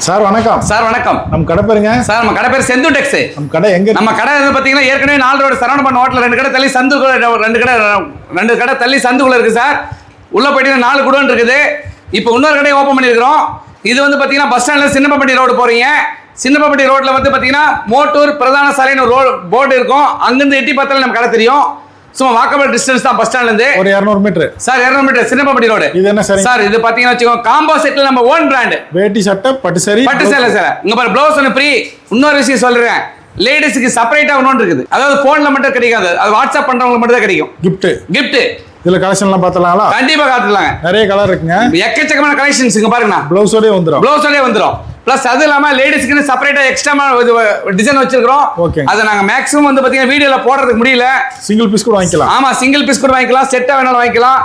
Sir வணக்கம். Sir வணக்கம். நம்ம கடை பேருங்க சார், நம்ம கடை பேர் செந்து டெக்ஸ். நம்ம கடை எங்க? நம்ம கடை வந்து பாத்தீங்கன்னா ஏற்கனவே 4 ரோடு சரவணபவன் ஹோட்டல் 2 கடை தள்ளி சந்துக்குள்ள 2 கடை தள்ளி சந்துக்குள்ள இருக்கு சார். உள்ள போயிட்டு 4 குடோன் இருக்குது. இப்போ இன்னொரு கடையை ஓப்பன் பண்ணியிருக்கிறோம். இது வந்து பாத்தீங்கன்னா பஸ் ஸ்டாண்ட்ல சின்னப்பட்டி ரோடு போறீங்க. சின்னப்பட்டி ரோட்ல வந்து பாத்தீங்கன்னா மோட்டூர் பிரதான சாலைன்னு ஒரு போர்டு இருக்கும். அங்கிருந்து எட்டி பார்த்தாலும் நம்ம கடை தெரியும். சும்மா வாக்கபிள் டிஸ்டன்ஸ் தான் பஸ் ஸ்டாண்ட்ல இருந்து. ஒரு 200 metre sir. 200 metre Chinnapatti road. இது என்ன சார்? சார் இது பாத்தீங்கன்னா வெச்சுக்கோ காம்போ செட்ல நம்ம ஓன் பிராண்ட் வேட்டி சட்டை பட்டு சேலை சார். இங்க பாரு ப்ளவுஸ் ஒன்னு ஃப்ரீ. இன்னொரு விஷயம் சொல்றேன், லேடிஸ்க்கு செப்பரேட்டா ஒன்னு இருக்குது. அதாவது போன்ல மட்டும் கிடைக்காது, அது வாட்ஸ்அப் பண்றவங்களுக்கு மட்டும் தான் கிடைக்கும். கிஃப்ட் இதுல கலெக்ஷன் எல்லாம் பார்த்தலாங்களா? கண்டிப்பா காட்டலாங்க. நிறைய கலர் இருக்குங்க. எக்கச்சக்கமான கலெக்ஷன்ஸ் இங்க பாருங்க. ப்ளவுஸோட வந்துரும். பிளஸ் அது இல்லாம லேடிஸ்க்கு செப்பரேட்டா எக்ஸ்ட்ரா டிசைன் வச்சிருக்கோம். அதை நாங்க மேக்ஸிமம் வந்து பாத்தீங்கன்னா வீடியோல போடுறதுக்கு முடியல. சிங்கிள் பீஸ் கூட வாங்கிக்கலாம். ஆமா, சிங்கிள் பீஸ் கூட வாங்கிக்கலாம், செட்டா வேணாலும் வாங்கிக்கலாம்.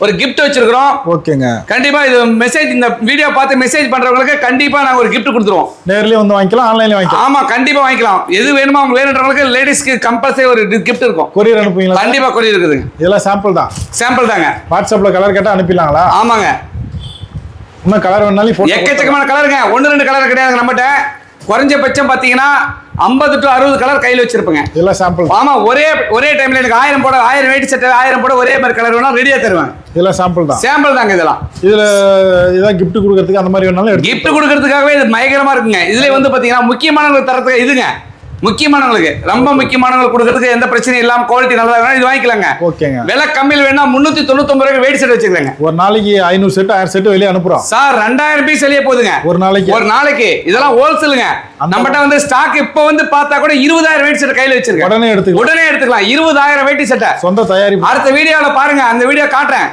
ஒரு gift வச்சிருக்கோம். ஓகேங்க. கண்டிப்பா இது மெசேஜ், இந்த வீடியோ பார்த்து மெசேஜ் பண்றவங்களுக்கு கண்டிப்பா நாங்க ஒரு gift கொடுத்துருவோம். நேர்லயே வந்து வாங்கிக்கலாம், ஆன்லைன்ல வாங்கிக்கலாம். ஆமா, கண்டிப்பா வாங்கிக்கலாம். எது வேணுமோ அவங்க வேணுன்றவங்களுக்கு லேடிஸ்க்கு கம்பல்சரி ஒரு gift இருக்கும். கொரியர் அனுப்புவீங்களா? கண்டிப்பா கொரியர் இருக்குதுங்க. இதெல்லாம் சாம்பிள் தான். சாம்பிள் தாங்க. வாட்ஸ்அப்ல கலர் கேட்டா அனுப்பிடலாங்களா? ஆமாங்க. இன்னும் கலர் வேணாலும் போட்டோ. எக்கச்சக்கமான கலருங்க. 1-2 கலர் கிடையாது நம்மகிட்ட. குறைஞ்சபட்சம் பாத்தீங்கன்னா 50 to 60 கலர் கையில வச்சிருப்பேங்க. இதெல்லாம் சாம்பிள். ஆமா, ஒரே டைம்ல எனக்கு 1000 போட 1000 வெயிட் செட் 1000 போட ஒரே மாதிரி கலர் வேணா ரெடியா தருவேன். இதெல்லாம் சாம்பிள் தான். சாம்பிள் தாங்க இதெல்லாம். இதுல ஏதாவது gift கொடுக்கிறதுக்கு அந்த மாதிரி வேணாலும் gift கொடுக்கிறதுக்காகவே இது பயங்கரமா இருக்குங்க. இதுல வந்து பாத்தீங்கன்னா முக்கியமானவங்களுக்கு தரத்துக்கு இதுங்க. முக்கியமானவங்களுக்கு, ரொம்ப முக்கியமானவங்களுக்கு கொடுக்கிறதுக்கு எந்த பிரச்சனையும் இல்லாம குவாலிட்டி நல்லா வேணும், இது வாங்கிக்கலாங்க. ஓகேங்க. விலை கம்மியில் வேணா 399 ரூபாய்க்கு வெயிட் செட் வச்சிருக்காங்க. ஒரு நாளைக்கு 500 செட் 1000 செட் வெளியே அனுப்புறோம் சார். 2000 பீஸ் வெளியே போகுதுங்க ஒரு நாளைக்கு. இதெல்லாம் ஹோல்சேலுங்க. நம்மகிட்ட வந்து ஸ்டாக் இப்ப வந்து பார்த்தா கூட 20000 வெயிட் செட் கையில வச்சிருக்கேன். உடனே எடுத்துக்கலாம். 20000 வெயிட் செட் சொந்த தயாரிப்பு. அடுத்த வீடியோல பாருங்க, அந்த வீடியோ காட்டுறேன்.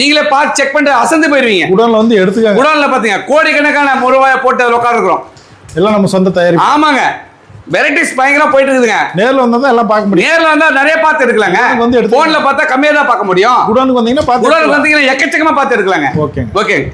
நீங்களே பார்த்து செக் பண்ணிட்டு அசந்து போயிருவீங்க. குடோன்ல வந்து எடுத்துக்கங்க. குடோன்ல பாத்தீங்க கோடிக்கணக்கான ரூபாய் போட்டு உட்கார இருக்கிறோம். எல்லாம் நம்ம சொந்த தயாரிப்பு. ஆமாங்க. வெரைட்டிஸ் பயங்கரமா போயிட்டு இருக்குதுங்க. நேர்ல வந்தா எல்லாம் பார்க்க முடியும். நேர்ல வந்தா நிறைய பார்த்து எடுக்கலாங்க. போன்ல பார்த்தா கம்மியா தான் பார்க்க முடியும். குடோனுக்கு வந்தீங்கன்னா எக்கச்சக்கமா பார்த்து எடுக்கலாங்க. ஓகே.